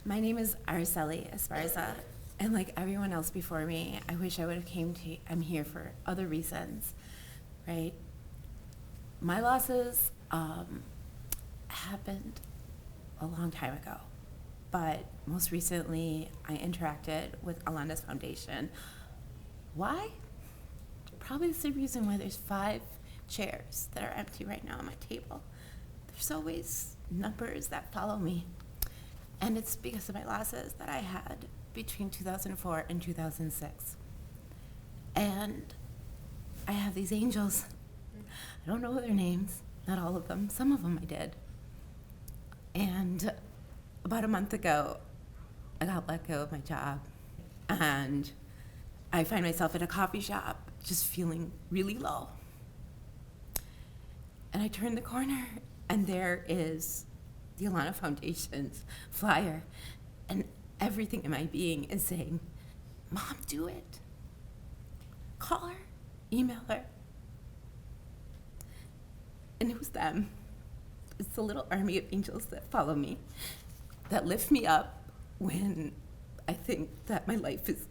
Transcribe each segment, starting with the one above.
My name is Araceli Esparza, and like everyone else before me, I wish I would have I'm here for other reasons, right? My losses happened a long time ago, but most recently I interacted with Alana Rose Foundation. Why? Probably the same reason why there's 5 chairs that are empty right now on my table. There's always numbers that follow me. And it's because of my losses that I had between 2004 and 2006. And I have these angels. I don't know their names, not all of them. Some of them I did. And about a month ago, I got let go of my job. And I find myself at a coffee shop just feeling really low. And I turn the corner, and there is the Alana Foundation's flyer, and everything in my being is saying, Mom, do it. Call her, email her. And it was them. It's the little army of angels that follow me, that lift me up when I think that my life is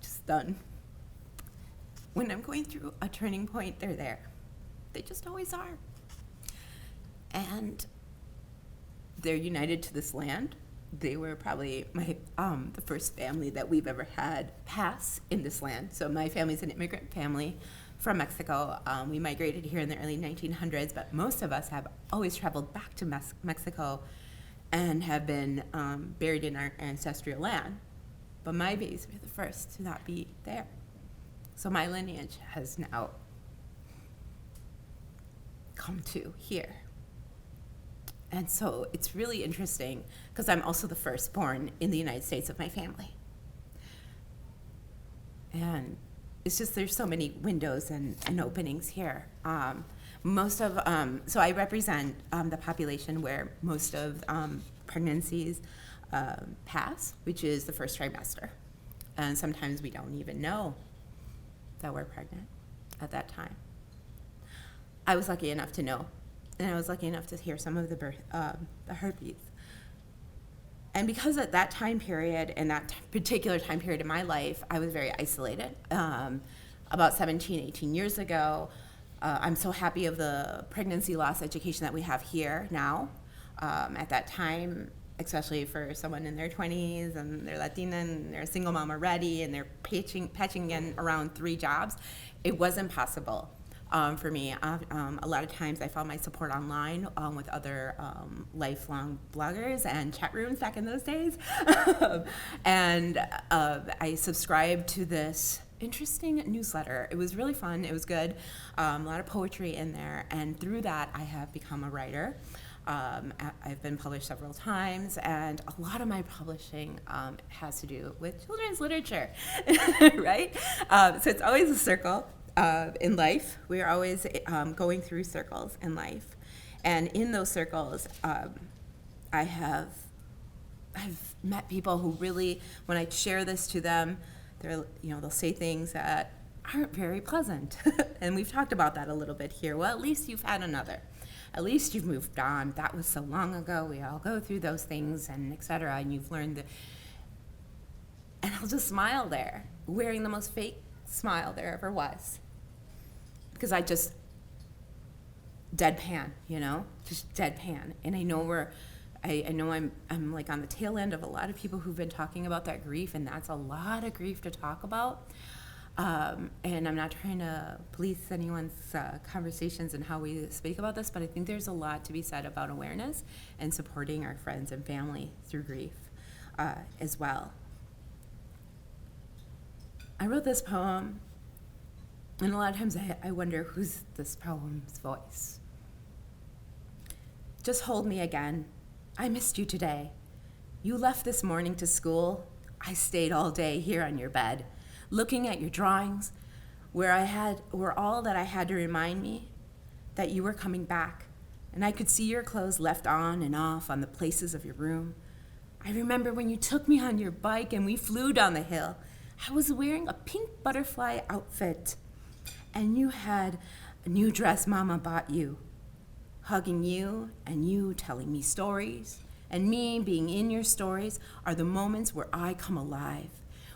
just done. When I'm going through a turning point, they're there. They just always are. And they're united to this land. They were probably the first family that we've ever had pass in this land. So my family's an immigrant family from Mexico. We migrated here in the early 1900s, but most of us have always traveled back to Mexico and have been buried in our ancestral land. But my babies were the first to not be there. So my lineage has now come to here. And so it's really interesting because I'm also the firstborn in the United States of my family. And it's just, there's so many windows and openings here. So I represent the population where most of pregnancies pass, which is the first trimester. And sometimes we don't even know that we're pregnant at that time. I was lucky enough to know. And I was lucky enough to hear some of the heartbeats. And because at that time period, and that particular time period in my life, I was very isolated. About 17, 18 years ago, I'm so happy of the pregnancy loss education that we have here now. At that time, especially for someone in their 20s and they're Latina and they're a single mom already and they're patching in around 3 jobs, it wasn't possible. For me, a lot of times I found my support online with other lifelong bloggers and chat rooms back in those days. And I subscribed to this interesting newsletter. It was really fun. It was good. A lot of poetry in there. And through that, I have become a writer. I've been published several times, and a lot of my publishing has to do with children's literature, right? So it's always a circle. In life, we are always going through circles in life, and in those circles, I've met people who really, when I share this to them, they'll say things that aren't very pleasant, and we've talked about that a little bit here. Well, at least you've had another. At least you've moved on. That was so long ago. We all go through those things, and etc. And you've learned and I'll just smile there, wearing the most fake smile there ever was, because I just deadpan, just deadpan. And I know I'm like on the tail end of a lot of people who've been talking about that grief, and that's a lot of grief to talk about. And I'm not trying to police anyone's conversations and how we speak about this, but I think there's a lot to be said about awareness and supporting our friends and family through grief as well. I wrote this poem, and a lot of times I wonder who's this poem's voice. Just hold me again. I missed you today. You left this morning to school. I stayed all day here on your bed, looking at your drawings, were all that I had to remind me that you were coming back, and I could see your clothes left on and off on the places of your room. I remember when you took me on your bike and we flew down the hill. I was wearing a pink butterfly outfit, and you had a new dress Mama bought you, hugging you and you telling me stories And me being in your stories are the moments where I come alive.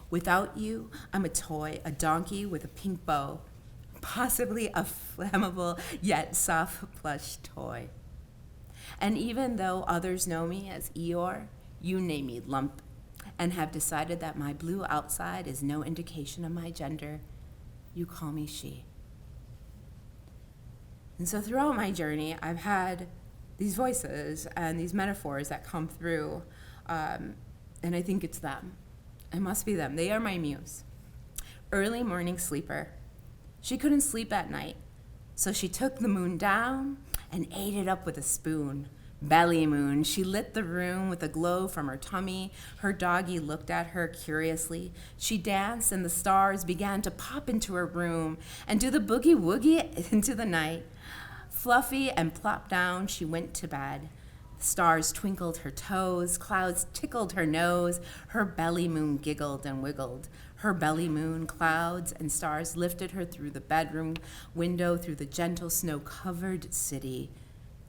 Without you, I'm a toy, a donkey with a pink bow, possibly a flammable yet soft plush toy. And even though others know me as Eeyore, you name me Lump, and have decided that my blue outside is no indication of my gender. You call me she. And so throughout my journey, I've had these voices and these metaphors that come through, and I think it's them. It must be them. They are my muse. Early morning sleeper. She couldn't sleep at night, so she took the moon down and ate it up with a spoon. Belly moon. She lit the room with a glow from her tummy. Her doggie looked at her curiously. She danced and the stars began to pop into her room and do the boogie woogie into the night. Fluffy and plopped down, she went to bed. Stars twinkled her toes, clouds tickled her nose. Her belly moon giggled and wiggled. Her belly moon, clouds and stars lifted her through the bedroom window, through the gentle snow-covered city.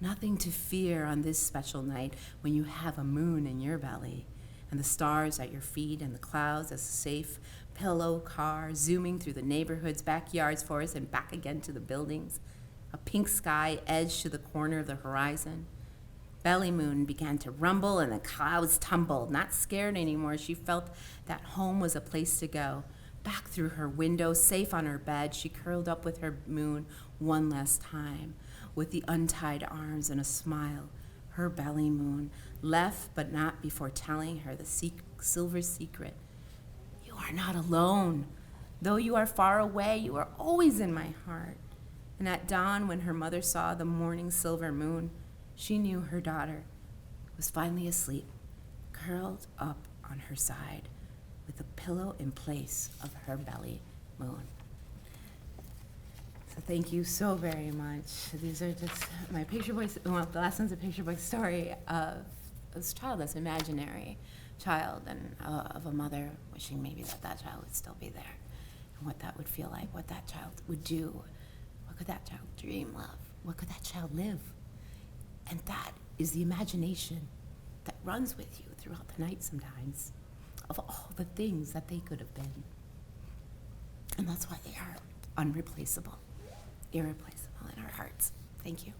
Nothing to fear on this special night when you have a moon in your belly and the stars at your feet and the clouds as a safe pillow car zooming through the neighborhoods, backyards, forests, and back again to the buildings. A pink sky edged to the corner of the horizon. Belly moon began to rumble and the clouds tumbled. Not scared anymore, she felt that home was a place to go. Back through her window, safe on her bed, she curled up with her moon one last time. With the untied arms and a smile, her belly moon left, but not before telling her the silver secret. You are not alone. Though you are far away, you are always in my heart. And at dawn, when her mother saw the morning silver moon, she knew her daughter was finally asleep, curled up on her side, with a pillow in place of her belly moon. So thank you so very much. These are just my picture book, well, the last one's a picture book story of this child that's imaginary child and of a mother wishing maybe that child would still be there and what that would feel like, what that child would do, what could that child dream of, what could that child live. And that is the imagination that runs with you throughout the night sometimes of all the things that they could have been. And that's why they are unreplaceable, irreplaceable in our hearts. Thank you.